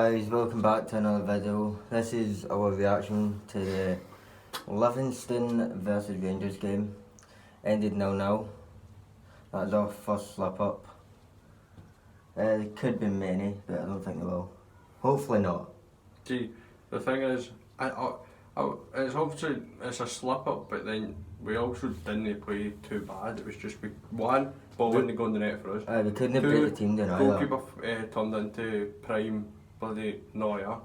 guys, welcome back to another video. This is our reaction to the Livingston versus Rangers game. Ended 0-0. That was our first slip up. There could be many, but I don't think there will. Hopefully not. See, the thing is, it's obviously it's a slip up, but then we also didn't play too bad. It was just one ball wouldn't go in the net for us. We couldn't have beat the team down either. Goalkeeper turned into prime bloody Neuer,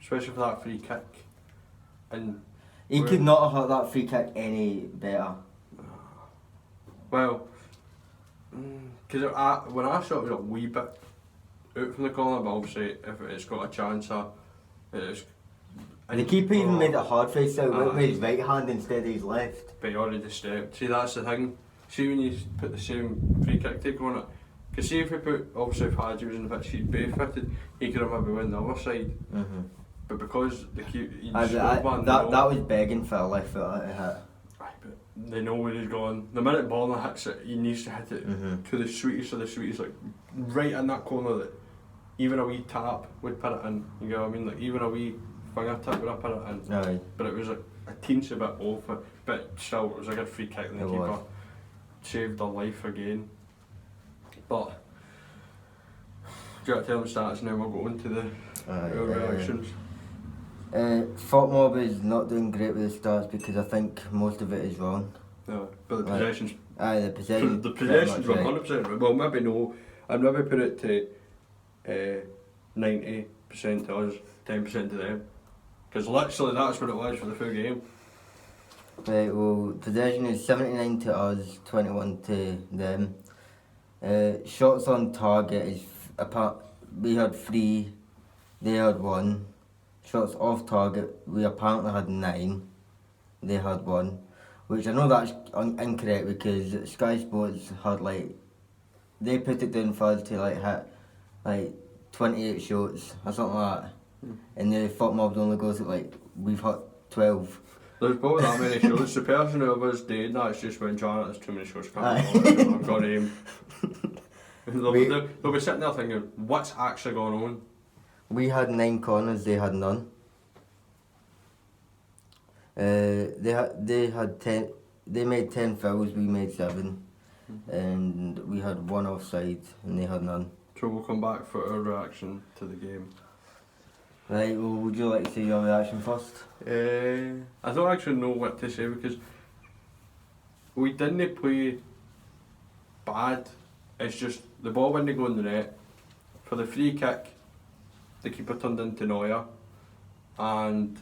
especially for that free kick. And he could not have hit that free kick any better. Well, because when I saw it was a wee bit out from the corner, but obviously if it's got a chance, it's. The keeper even made it hard for himself, went with his right hand instead of his left. But he already stepped. See, that's the thing. See, when you put the same free kick take on it, because see if we put, obviously if Hadji was in the pitch, he'd barefooted, he could have maybe won the other side. Mm-hmm. But because the keeper, that was begging for a left foot to hit. But they know where he's gone. The minute Borna hits it, he needs to hit it to the sweetest of the sweetest, like right in that corner that even a wee tap would put it in. You know what I mean? Like even a wee fingertip would have put it in. Aye. But it was a teensy bit off it, but still it was a good free kick and the keeper saved their life again. But do you want to tell them stats now? We'll go on to the reactions. Thought Mob is not doing great with the stats because I think most of it is wrong. No, but the possessions. Aye, the possessions. The possessions were 100% right. Well, maybe no. I'd maybe put it to 90% to us, 10% to them. Because literally that's what it was for the full game. Right, well, possession is 79 to us, 21 to them. Shots on target is we had 3, they had 1. Shots off target, we apparently had 9, they had 1. Which I know that's incorrect because Sky Sports had they put it down for us to hit 28 shots or something like that. And the Fuck Mob only goes at we've hit 12. There's probably that many shots. The person who was dead, that's just when Janet has too many shots coming. I've got aim. They'll be sitting there thinking, what's actually going on? We had 9 corners, they had none. They had 10. They made 10 fouls, we made 7, and we had 1 offside, and they had none. So we'll come back for our reaction to the game. Right, well, would you like to say your reaction first? I don't actually know what to say because we didn't play bad. It's just the ball didn't go in the net. For the free kick, the keeper turned into Neuer, and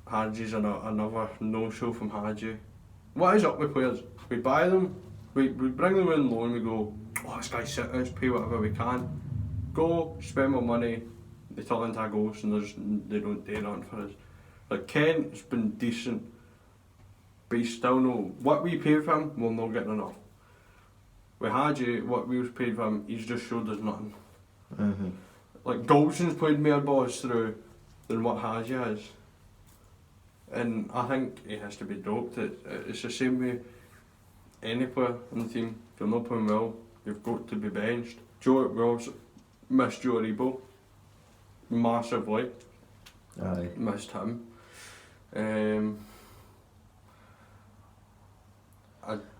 Hadji's another no-show from Hadji. What is up with players? We buy them, we bring them in loan, we go, oh, this guy's sick, let's pay whatever we can. Go, spend more money, they turn into a ghost and they don't do nothing for us. Like Kent's been decent, but he's still no, what we paid for him, we're not getting enough. With Hadji, what we was paid for him, he's just showed us nothing. Like Goldson's played more balls through than what Hadji has. And I think he has to be dropped. It's the same way any player on the team. If you're not playing well, you've got to be benched. We also missed Joe Aribo massively. Aye. Missed him.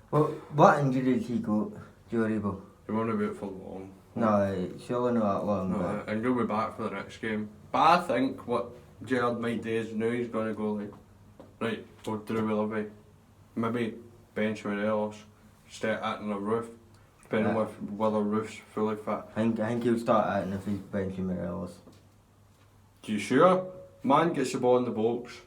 Well, what injury did he got, Joe Aribo? He won't be out for long. No, surely not that long. No, and he'll be back for the next game. But I think what Gerrard might do is now he's going to go right, go through with Levy. Maybe bench Morelos, start acting a roof, depending on whether roof's fully fit. I think he'll start acting if he's benching Morelos. You sure? Man gets the ball in the box,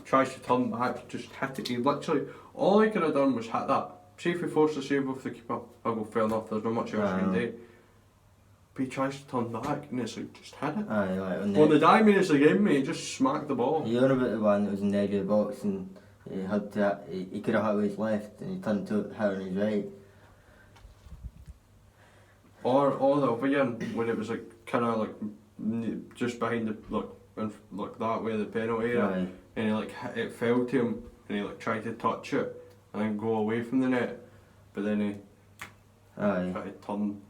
tries to turn back, just hit it. He literally, all he could have done was hit that. See if he forced a save off the keeper, I'll go fair enough, there's not much else he can do. But he tries to turn back and it's just hit it. Aye, the 9 minutes of the game, mate, he just smacked the ball. You're on about the one that was in the edge of the box and he could have hit with his left and he turned to hit on his right. Or the other one when it was kind of just behind that way the penalty area, and he it fell to him and he tried to touch it and then go away from the net, but then he tried to turn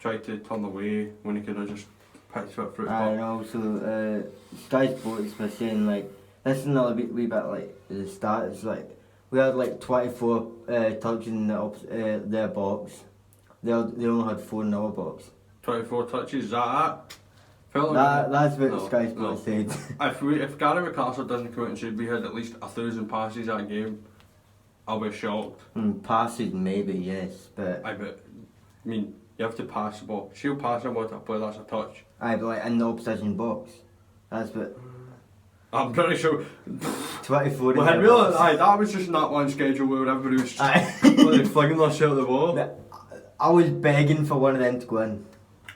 tried to turn away when he could have just picked it through. I know, so Sky Sports were saying like, this is another wee bit like the start, it's like, we had like 24 touches in their box, they only had 4 in our box. 24 touches, is that it? Felt like That's what Sky Sports said. If Gary McAllister doesn't come out and say we had at least 1,000 passes that game, I'll be shocked. Passes maybe, yes, but... I mean, you have to pass the ball. She'll pass the ball to a player, that's a touch. Aye, but like in the opposition box. That's what... I'm pretty sure... 24 well, that was just not one schedule where everybody was like, flinging themselves at the ball. I was begging for one of them to go in.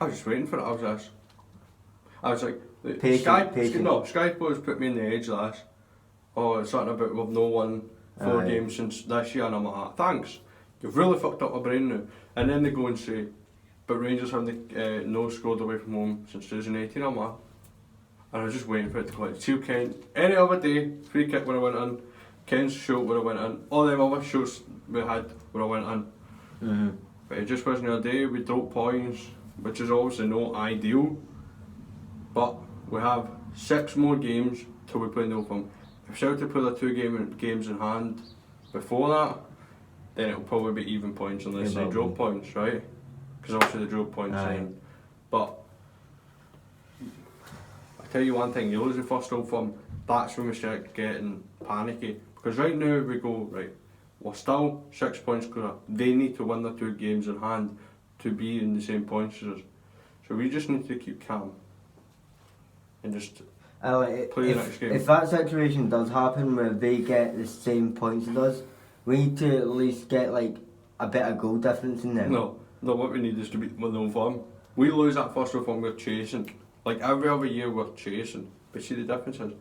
I was just waiting for it, I was like... Patient. Sky Sports put me in the edge last. Oh, it's something about we've no won 4 games since this year, and I'm like, thanks. You've really fucked up my brain now. And then they go and say, but Rangers haven't no scored away from home since 2018. I'm like, and I was just waiting for it to go like, Seal Kent, any other day, free kick when I went in, Ken's shot when I went in, all them other shots we had when I went in. But it just wasn't a day, we dropped points, which is obviously not ideal. But we have 6 more games till we play Nottingham. If Celtic play their 2 games in hand before that, then it'll probably be even points unless they drop points, right? Because obviously they drop points then. But I tell you one thing, you lose the first Old Firm, that's when we start getting panicky. Because right now we go, right, we're still 6 points clear. They need to win their 2 games in hand to be in the same points as us. So we just need to keep calm and just play the next game. If that situation does happen where they get the same points as us, we need to at least get like a bit of goal difference in them. No, what we need is to beat the Old Firm. We lose that first Old Firm, we're chasing. Like every other year we're chasing. But see the difference is,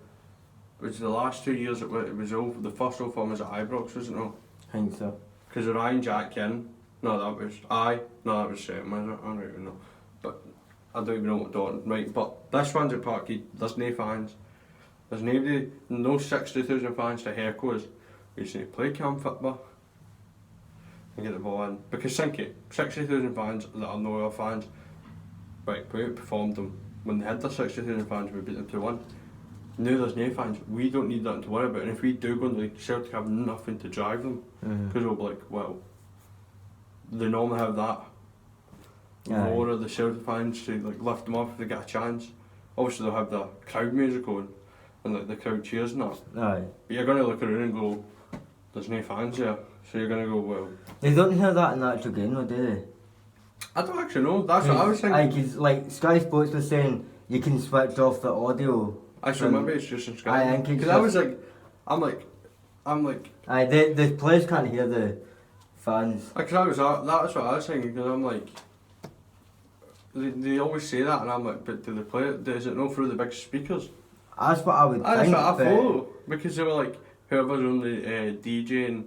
which the last 2 years it was over, the first Old Firm was at Ibrox, wasn't it? I think so. Because Ryan Jack in, that was Seton, was it? I don't even know. But I don't even know what Dortmund, right? But this one's at Parkhead, there's no fans. There's nobody, no 60,000 fans to heckle us. We just need to play calm football and get the ball in. Because think it, 60,000 fans that are no our fans, right, we outperformed them. When they had their 60,000 fans, we beat them 2-1. Now there's no fans, we don't need that to worry about. And if we do go in the league, Celtic have nothing to drive them. Because we'll be like, well, they normally have that. More of the Celtic fans to like lift them up if they get a chance. Obviously they'll have the crowd music on and like the crowd cheers and that. But you're going to look around and go, there's no fans here. So you're going to go, well... They don't hear that in the actual game though, do they? I don't actually know, that's what I was thinking. Like Sky Sports was saying, you can switch off the audio. Actually maybe it's just in Sky. Because I was like, I'm like... the players can't hear the fans. Because that's what I was thinking, because I'm like... They always say that and I'm like, but do they play it? Does it not through the big speakers? That's what I would think. That's what I thought. Because they were like, whoever's on the DJing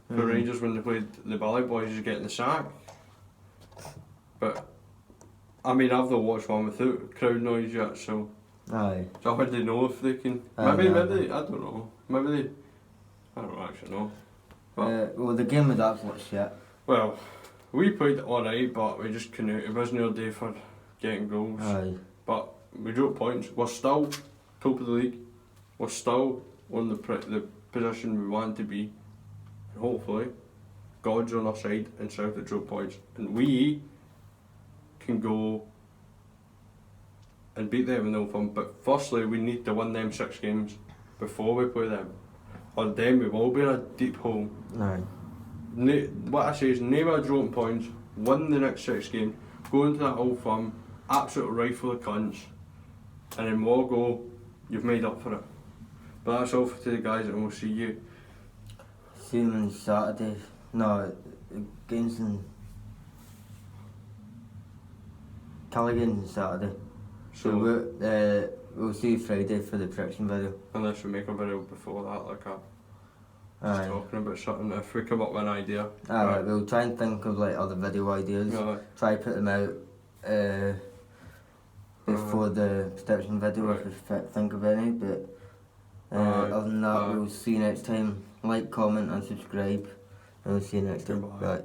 for Rangers when they played the Valley Boys is getting the sack. But, I mean, I've not watched one without crowd noise yet, so... Aye. So how do they know if they can... Maybe, I don't know. Maybe they... I don't actually know. Well, the game was absolute shit. Well, we played alright, but we just couldn't... It wasn't our day for getting goals. Aye. But we drew points. We're still top of the league. We're still on the position we want to be. And hopefully, God's on our side and Celtic drew points. And we can go and beat them in the fun. But firstly, we need to win them 6 games before we play them. Or then we will be in a deep hole. Aye. What I say is, name our drawing points, win the next 6 games, go into that Old Firm, absolute rifle of cunts, and then we'll go, you've made up for it. But that's all for today, guys, and we'll see you. See you on Saturday. No, against Callaghan on Saturday. So we'll see you Friday for the prediction video. Unless we make a video before that, like just talking about something, if we come up with an idea. Alright, we'll try and think of like other video ideas. Try put them out before the prediction video if we think of any, but other than that, we'll see you next time. Like, comment and subscribe, and we'll see you next time. Bye.